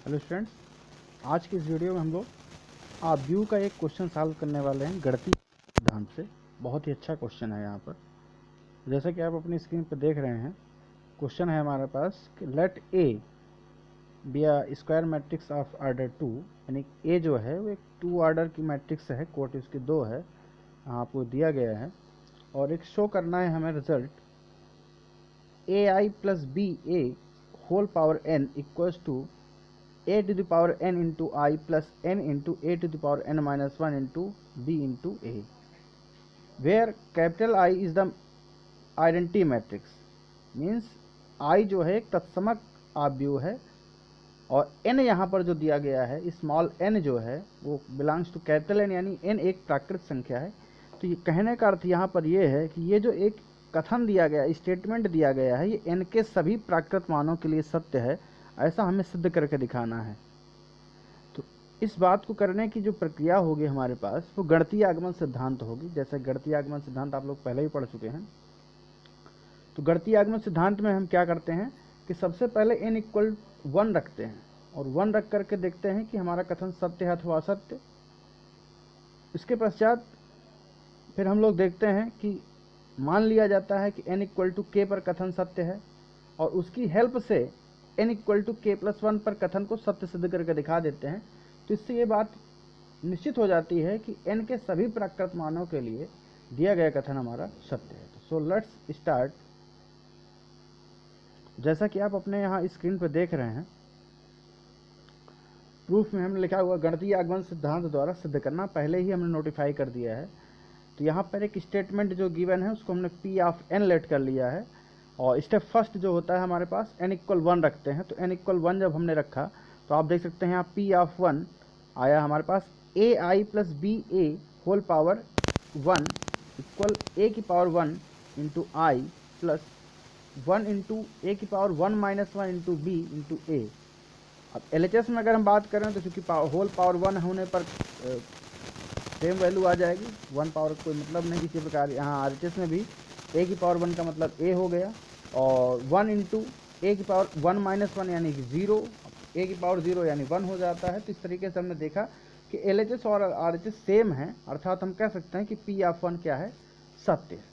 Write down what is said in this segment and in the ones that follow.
Hello students, आज की इस वीडियो में हम लोग आप व्यू का एक क्वेश्चन सॉल्व करने वाले हैं गणितीय सिद्धांत से। बहुत ही अच्छा क्वेश्चन है। यहाँ पर जैसा कि आप अपनी स्क्रीन पर देख रहे हैं, क्वेश्चन है हमारे पास कि let A be a square matrix of order 2, यानी ए जो है वो एक 2 ऑर्डर की मैट्रिक्स है, कोट उसकी 2 है, आपको दिया गया है और एक शो करना है हमें result A I plus B A whole power n equals to a to the power n into I plus n into a to the power n minus 1 into b into a, where capital I is the identity matrix, means I जो है एक तत्समक आव्यूह है और n यहाँ पर जो दिया गया है स्मॉल n जो है वो बिलोंग्स टू कैपिटल n, यानी n एक प्राकृत संख्या है। तो ये कहने का अर्थ यहाँ पर ये है कि ये जो एक कथन दिया गया, स्टेटमेंट दिया गया है, ये n के सभी प्राकृत मानों के लिए सत्य है, ऐसा हमें सिद्ध करके दिखाना है। तो इस बात को करने की जो प्रक्रिया होगी हमारे पास वो गणितीय आगमन सिद्धांत होगी। जैसे गणितीय आगमन सिद्धांत आप लोग पहले ही पढ़ चुके हैं। तो गणितीय आगमन सिद्धांत में हम क्या करते हैं कि सबसे पहले n इक्वल 1 रखते हैं और 1 रख करके देखते हैं कि हमारा कथन सत्य है अथवा असत्य। इसके पश्चात फिर हम लोग देखते हैं कि मान लिया जाता है कि n इक्वल टू k पर कथन सत्य है और उसकी हेल्प से n equal to k plus 1 पर कथन को सत्य सिद्ध करके दिखा देते हैं। तो इससे ये बात निश्चित हो जाती है कि n के सभी प्राकृत मानों के लिए दिया गया कथन हमारा सत्य है। So let's start. जैसा कि आप अपने यहाँ स्क्रीन पर देख रहे हैं, प्रूफ में हमने लिखा हुआ गणितीय आगमन सिद्धांत द्वारा सिद्ध करना पहले ही हमने नोटिफाई कर दिया है। तो यहाँ पर एक स्टेटमेंट जो गिवन है उसको हमने p ऑफ n लेट कर लिया है और स्टेप फर्स्ट जो होता है हमारे पास n इक्वल 1 रखते हैं। तो n इक्वल 1 जब हमने रखा तो आप देख सकते हैं यहाँ p ऑफ 1 आया हमारे पास A I plus B A whole power 1 equal A की power 1 into I plus 1 into A की power 1 minus 1 into B into A. अब LHS में अगर हम बात करें तो चूँकि होल पावर 1 होने पर सेम वैल्यू आ जाएगी, 1 पावर कोई मतलब नहीं। इसी प्रकार यहाँ RHS में भी ए की पावर 1 का मतलब ए हो गया और 1 इंटू ए की पावर 1 माइनस 1 यानी कि 0, ए की पावर 0 यानी 1 हो जाता है। तो इस तरीके से हमने देखा कि LHS और RHS सेम है, अर्थात हम कह सकते हैं कि P ऑफ 1 क्या है, सत्य है।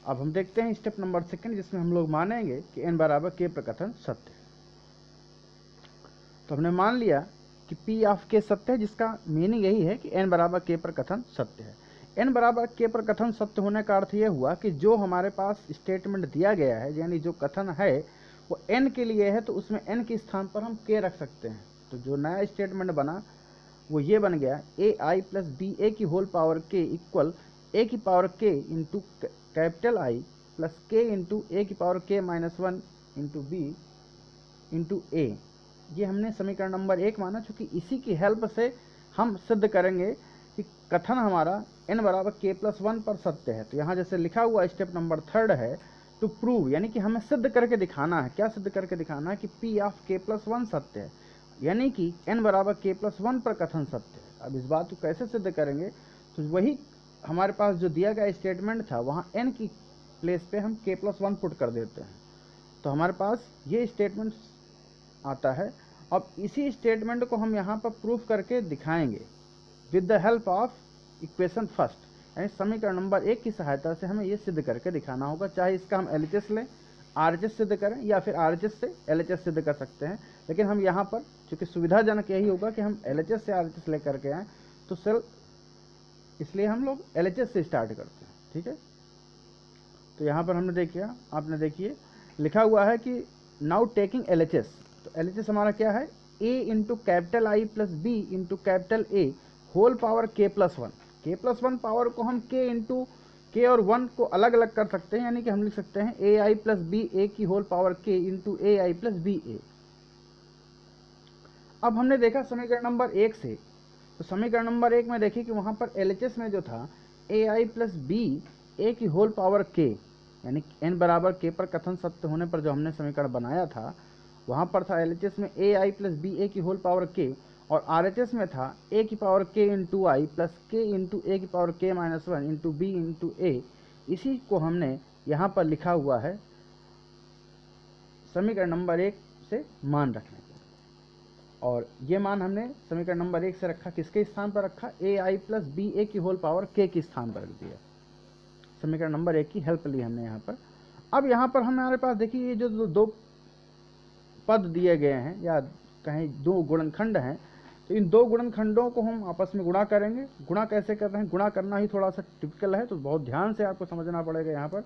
अब हम देखते हैं स्टेप नंबर 2 जिसमें हम लोग मानेंगे कि n बराबर k पर कथन सत्य है। तो हमने मान लिया कि P ऑफ k सत्य है, जिसका मीनिंग यही है कि n बराबर k पर कथन सत्य है। n बराबर k पर कथन सत्य होने का अर्थ यह हुआ कि जो हमारे पास स्टेटमेंट दिया गया है, यानी जो कथन है वो n के लिए है, तो उसमें n के स्थान पर हम k रख सकते हैं। तो जो नया स्टेटमेंट बना वो ये बन गया ए आई प्लस बी ए की whole power k equal A की power k into capital I plus k into A की power k minus 1 into B into A. ये हमने समीकरण नंबर 1 माना, चूँकि इसी की हेल्प से हम सिद्ध करेंगे कि कथन हमारा n बराबर k प्लस 1 पर सत्य है। तो यहाँ जैसे लिखा हुआ स्टेप नंबर 3 है टू प्रूव, यानी कि हमें सिद्ध करके दिखाना है। क्या सिद्ध करके दिखाना है कि p ऑफ k प्लस 1 सत्य है, यानी कि n बराबर k प्लस 1 पर कथन सत्य है। अब इस बात को कैसे सिद्ध करेंगे, तो वही हमारे पास जो दिया गया स्टेटमेंट था वहाँ n की प्लेस पे हम k प्लस 1 पुट कर देते हैं। तो हमारे पास ये स्टेटमेंट आता है। अब इसी स्टेटमेंट को हम यहाँ पर प्रूफ करके दिखाएंगे with the help of equation first, यानी समीकरण नंबर 1 की सहायता से हमें ये सिद्ध करके दिखाना होगा। चाहे इसका हम LHS लें, RHS सिद्ध करें, या फिर RHS से LHS सिद्ध कर सकते हैं। लेकिन हम यहाँ पर चूँकि सुविधाजनक यही होगा कि हम LHS से RHS ले करके आएँ, तो सर इसलिए हम लोग LHS से स्टार्ट करते हैं। ठीक है, तो यहाँ पर हमने देखिए, आपने देखिए लिखा हुआ है कि नाउ टेकिंग LHS। तो LHS हमारा क्या है, a into capital I plus B into capital A whole power k plus 1। k plus 1 power को हम k इंटू k और 1 को अलग अलग कर सकते हैं, यानी कि हम लिख सकते हैं ए आई प्लस बी ए की whole power k into A I plus B ए। अब हमने देखा समीकरण नंबर 1 से, तो समीकरण नंबर 1 में देखिए कि वहाँ पर LHS में जो था ए आई प्लस बी ए की होल पावर k, यानी n बराबर k पर कथन सत्य होने पर जो हमने समीकरण बनाया था वहाँ पर था LHS में ए आई प्लस बी ए की होल पावर k, और RHS में था a की power k into I plus k into A की power k minus 1 into B into A. इसी को हमने यहाँ पर लिखा हुआ है समीकरण नंबर 1 से मान रखने के। और ये मान हमने समीकरण नंबर 1 से रखा, किसके स्थान पर रखा, ए आई प्लस बी ए की होल पावर के स्थान पर रख दिया। समीकरण नंबर 1 की हेल्प ली हमने यहाँ पर। अब यहाँ पर हमारे पास देखिए ये जो दो पद दिए गए हैं या कहें दो गुणनखंड हैं, तो इन दो गुणनखंडों को हम आपस में गुणा करेंगे। गुणा कैसे कर रहे हैं, गुणा करना ही थोड़ा सा टिपिकल है, तो बहुत ध्यान से आपको समझना पड़ेगा यहाँ पर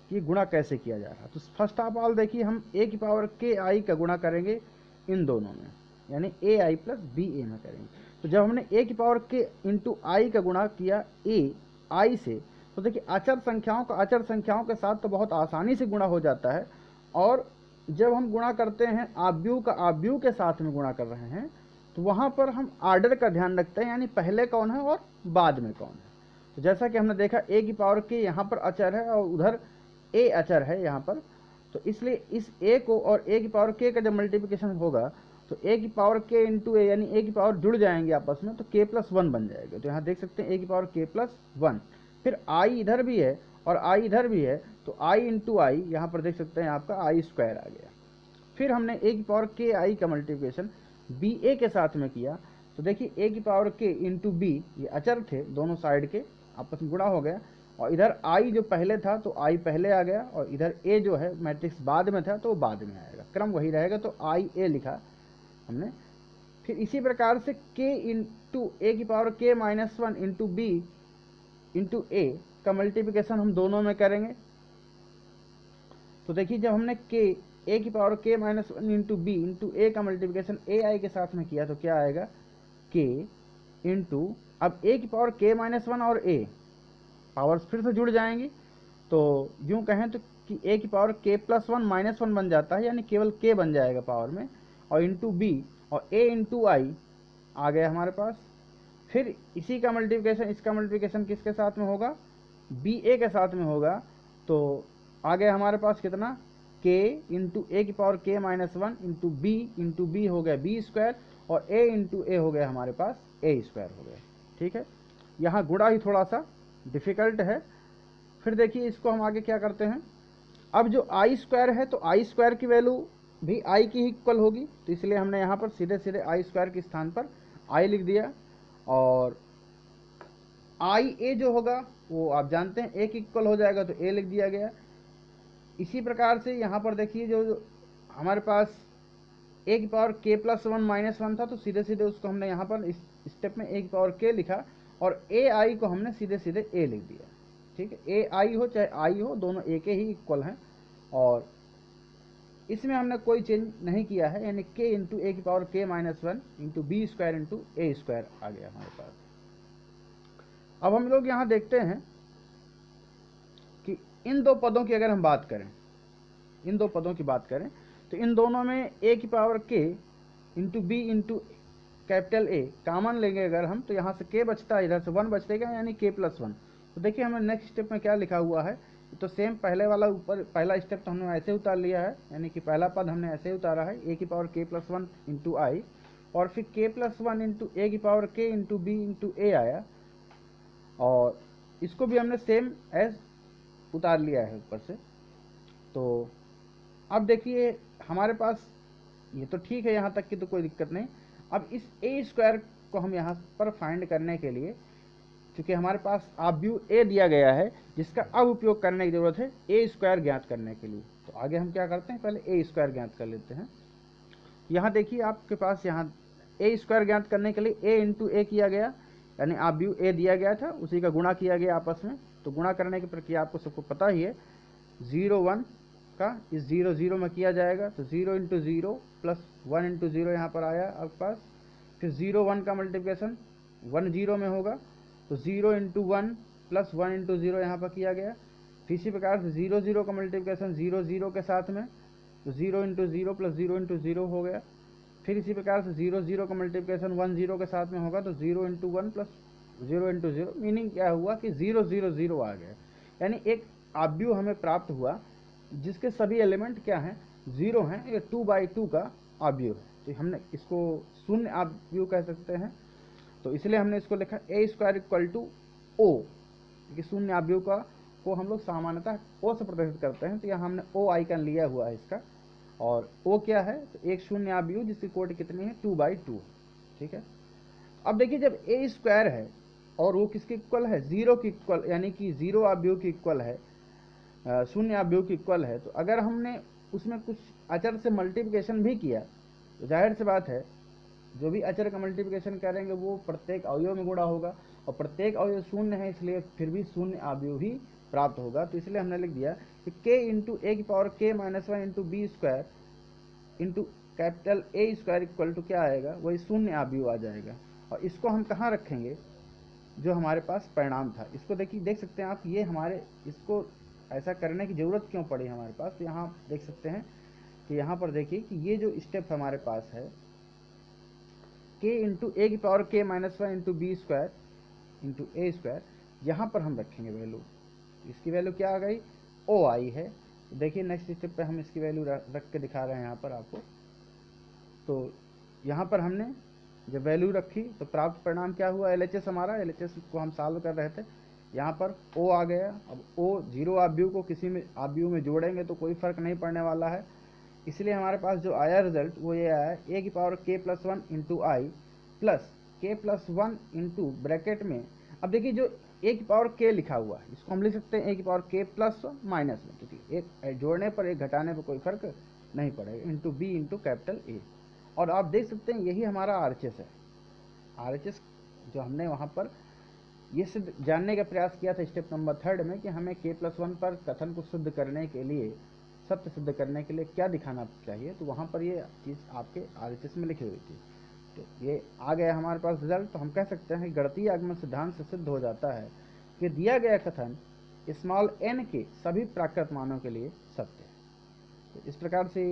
कि गुणा कैसे किया जा रहा है। तो फर्स्ट ऑफ ऑल देखिए हम ए की पावर के आई का गुणा करेंगे इन दोनों में, यानी ए आई प्लस बी ए में करेंगे। तो जब हमने ए की पावर के इंटू आई का गुणा किया ए आई से, तो देखिए अचर संख्याओं का अचर संख्याओं के साथ तो बहुत आसानी से गुणा हो जाता है, और जब हम गुणा करते हैं आव्यूह का आव्यूह के साथ में गुणा कर रहे हैं, तो वहाँ पर हम आर्डर का ध्यान रखते हैं, यानी पहले कौन है और बाद में कौन है। तो जैसा कि हमने देखा ए की पावर के यहाँ पर अचर है और उधर ए अचर है यहाँ पर, तो इसलिए इस ए को और ए की पावर के का जब मल्टीप्लिकेशन होगा तो ए की पावर के इंटू ए, यानी ए की पावर जुड़ जाएंगे आपस में, तो के प्लस 1 बन जाएगा। तो यहाँ देख सकते हैं ए की पावर के प्लस 1, फिर आई इधर भी है और आई इधर भी है, तो आई इंटू आई यहाँ पर देख सकते हैं आपका आई स्क्वायर आ गया। फिर हमने ए की पावर के आई का मल्टीप्लिकेशन बी ए के साथ में किया, तो देखिए ए की पावर के इंटू बी, ये अचर थे दोनों साइड के, आपस में गुणा हो गया, और इधर आई जो पहले था तो आई पहले आ गया, और इधर ए जो है मैट्रिक्स बाद में था तो बाद में आएगा, क्रम वही रहेगा, तो आई ए लिखा हमने। फिर इसी प्रकार से के इंटू ए की power K minus 1 into B into ए का मल्टीप्लिकेशन हम दोनों में करेंगे। तो देखिए जब हमने के ए की power K minus 1 into B into ए का मल्टीप्लिकेशन ए आई के साथ में किया, तो क्या आएगा, के इंटू, अब ए की पावर के माइनस 1 और ए पावर्स फिर से जुड़ जाएंगी, तो यूं कहें तो कि ए की पावर के प्लस 1 माइनस 1 बन जाता है, यानी केवल के बन जाएगा पावर में, और इंटू बी, और ए इंटू आई आ गया हमारे पास। फिर इसी का मल्टीप्लिकेशन, इसका मल्टीप्लिकेशन किसके साथ में होगा, बी ए के साथ में होगा, तो आ गया हमारे पास कितना, के इंटू ए की power K minus 1 into B हो गया बी स्क्वायर, और ए इंटू ए हो गया हमारे पास ए स्क्वायर हो गया। ठीक है, यहाँ गुणा ही थोड़ा सा डिफ़िकल्ट है। फिर देखिए इसको हम आगे क्या करते हैं, अब जो आई स्क्वायर है, तो आई स्क्वायर की वैल्यू भी आई की ही इक्वल होगी, तो इसलिए हमने यहाँ पर सीधे सीधे आई स्क्वायर के स्थान पर आई लिख दिया, और आई ए जो होगा वो आप जानते हैं ए की इक्वल हो जाएगा, तो ए लिख दिया गया। इसी प्रकार से यहाँ पर देखिए जो हमारे पास ए की पावर के प्लस 1 माइनस 1 था, तो सीधे सीधे उसको हमने यहाँ पर इस स्टेप में ए की पावर के लिखा, और ए आई को हमने सीधे सीधे ए लिख दिया। ठीक है, ए आई हो चाहे आई हो, दोनों ए के ही इक्वल हैं, और इसमें हमने कोई चेंज नहीं किया है, यानी के इंटू ए की power K minus 1 into B square into A square आ गया हमारे पास। अब हम लोग यहाँ देखते हैं कि इन दो पदों की अगर हम बात करें, इन दो पदों की बात करें, तो इन दोनों में ए की पावर के into B into capital A common लेंगे अगर हम, तो यहाँ से के बचता है, इधर से 1 बचेगा, यानी के प्लस 1। तो देखिए हमें नेक्स्ट स्टेप में क्या लिखा हुआ है, तो सेम पहले वाला ऊपर पहला स्टेप तो हमने ऐसे उतार लिया है, यानी कि पहला पद हमने ऐसे उतारा है, ए की पावर के प्लस 1 इंटू आई, और फिर के प्लस 1 इंटू ए की पावर के इंटू बी इंटू ए आया, और इसको भी हमने सेम एज उतार लिया है ऊपर से। तो अब देखिए हमारे पास ये तो ठीक है, यहाँ तक की तो कोई दिक्कत नहीं। अब इस ए स्क्वायर को हम यहाँ पर फाइंड करने के लिए, क्योंकि हमारे पास आव्यूह ए दिया गया है जिसका अब उपयोग करने की ज़रूरत है ए स्क्वायर ज्ञात करने के लिए, तो आगे हम क्या करते हैं, पहले ए स्क्वायर ज्ञात कर लेते हैं। यहाँ देखिए आपके पास यहाँ ए स्क्वायर ज्ञात करने के लिए ए इंटू ए किया गया, यानी आव्यूह ए दिया गया था, उसी का गुणा किया गया आपस में। तो गुणा करने की प्रक्रिया आपको सबको पता ही है, 0 1 का इस 0 0 में किया जाएगा, तो 0 इंटू 0 प्लस 1 इंटू 0 यहाँ पर आया आपके पास। फिर 0 1 का मल्टीप्लिकेशन 1 0 में होगा, तो 0 इंटू 1 प्लस 1 इंटू 0 यहाँ पर किया गया। फिर इसी प्रकार से 0 0 का मल्टीप्लिकेशन 0 0 के साथ में, तो 0 इंटू 0 प्लस 0 इंटू 0 हो गया। फिर इसी प्रकार से 0 0 का मल्टीप्लिकेशन 1 0 के साथ में होगा, तो 0 इंटू 1 प्लस 0 इंटू 0, मीनिंग क्या हुआ कि 0 0 0 आ गया, यानी एक आव्यूह हमें प्राप्त हुआ जिसके सभी एलिमेंट क्या हैं, 0 हैं, ये 2/2 का आव्यूह है। तो हमने इसको शून्य आव्यूह कह सकते हैं, तो इसलिए हमने इसको लिखा ए स्क्वायर इक्वल टू ओ, क्योंकि शून्य आव्यूह का को हम लोग सामान्यतः ओ से प्रदर्शित करते हैं, तो यहाँ हमने ओ आइकन लिया हुआ है इसका, और ओ क्या है, तो एक शून्य आव्यूह जिसकी कोटि कितनी है 2/2, ठीक है। अब देखिए जब ए स्क्वायर है और वो किसके इक्वल है, 0 की इक्वल, यानी कि 0 आव्यूह की इक्वल है, शून्य आव्यूह की इक्वल है, तो अगर हमने उसमें कुछ अचर से मल्टीप्लिकेशन भी किया तो जाहिर सी बात है जो भी अचर का मल्टीप्लिकेशन करेंगे वो प्रत्येक अवयव में गुणा होगा, और प्रत्येक अवयव शून्य है इसलिए फिर भी शून्य आव्यूह ही प्राप्त होगा। तो इसलिए हमने लिख दिया कि k इंटू ए की power k minus one into B square into capital A square equal to क्या आएगा, वही शून्य आव्यूह आ जाएगा। और इसको हम कहाँ रखेंगे, जो हमारे पास परिणाम था, इसको देखिए, देख सकते हैं आप, ये हमारे, इसको ऐसा करने की ज़रूरत क्यों पड़ी हमारे पास, तो यहाँ देख सकते हैं कि यहाँ पर देखिए कि ये जो स्टेप हमारे पास है k इंटू ए की power k minus one into B square into A square, यहाँ पर हम रखेंगे वैल्यू, इसकी वैल्यू क्या आ गई, ओ आई है। तो देखिए नेक्स्ट स्टेप पे हम इसकी वैल्यू रख के दिखा रहे हैं यहाँ पर आपको। तो यहाँ पर हमने जब वैल्यू रखी तो प्राप्त परिणाम क्या हुआ, LHS हमारा, LHS को हम सॉल्व कर रहे थे, यहाँ पर O आ गया। अब O 0 आव्यूह को किसी में आव्यूह में जोड़ेंगे तो कोई फर्क नहीं पड़ने वाला है, इसलिए हमारे पास जो आया रिजल्ट वो ये आया, ए की power k+1 into I plus k+1 into bracket में, अब देखिए जो ए की पावर k लिखा हुआ है इसको हम लिख सकते हैं ए की पावर k प्लस माइनस में, क्योंकि एक जोड़ने पर एक घटाने पर कोई फर्क नहीं पड़ेगा, into B into capital A. और आप देख सकते हैं यही हमारा RHS है, RHS जो हमने वहाँ पर ये सिद्ध जानने का प्रयास किया था स्टेप नंबर 3 में कि हमें k+1 पर कथन को सिद्ध करने के लिए, सत्य सिद्ध करने के लिए क्या दिखाना चाहिए, तो वहाँ पर ये चीज़ आपके RHS में लिखी हुई थी। तो ये आ गया हमारे पास रिजल्ट। तो हम कह सकते हैं कि गणितीय आगमन सिद्धांत से सिद्ध हो जाता है कि दिया गया कथन स्मॉल n के सभी प्राकृत मानों के लिए सत्य है। तो इस प्रकार से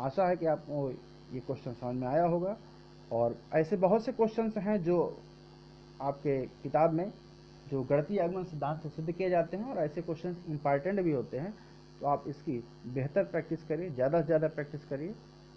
आशा है कि आपको ये क्वेश्चन समझ में आया होगा, और ऐसे बहुत से क्वेश्चंस हैं जो आपके किताब में जो गणितीय आगमन सिद्धांत से सिद्ध किए जाते हैं, और ऐसे क्वेश्चंस इंपॉर्टेंट भी होते हैं। तो आप इसकी बेहतर प्रैक्टिस करिए, ज़्यादा से ज़्यादा प्रैक्टिस करिए,